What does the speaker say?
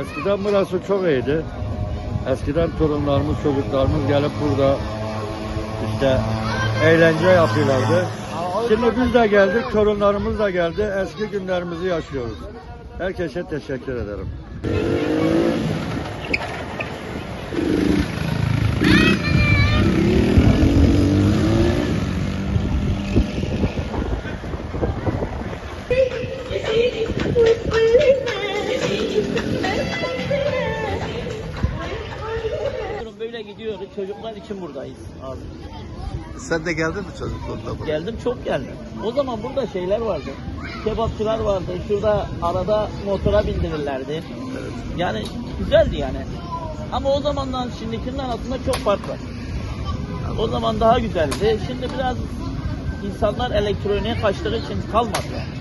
Eskiden burası çok iyiydi. Eskiden torunlarımız, çocuklarımız gelip burada işte eğlence yapıyorlardı. Şimdi biz de geldik, torunlarımız da geldi. Eski günlerimizi yaşıyoruz. Herkese teşekkür ederim. Böyle gidiyoruz. Çocuklar için buradayız abi. Sen de geldin mi çocukluğunda buraya? Geldim, çok geldim. O zaman burada şeyler vardı. Kebapçılar vardı. Şurada arada motora bindirirlerdi. Evet. Yani güzeldi yani. Ama o zamandan şimdikinin arasında çok fark var. O zaman daha güzeldi. Şimdi biraz insanlar elektroniğe kaçtığı için kalmadı yani.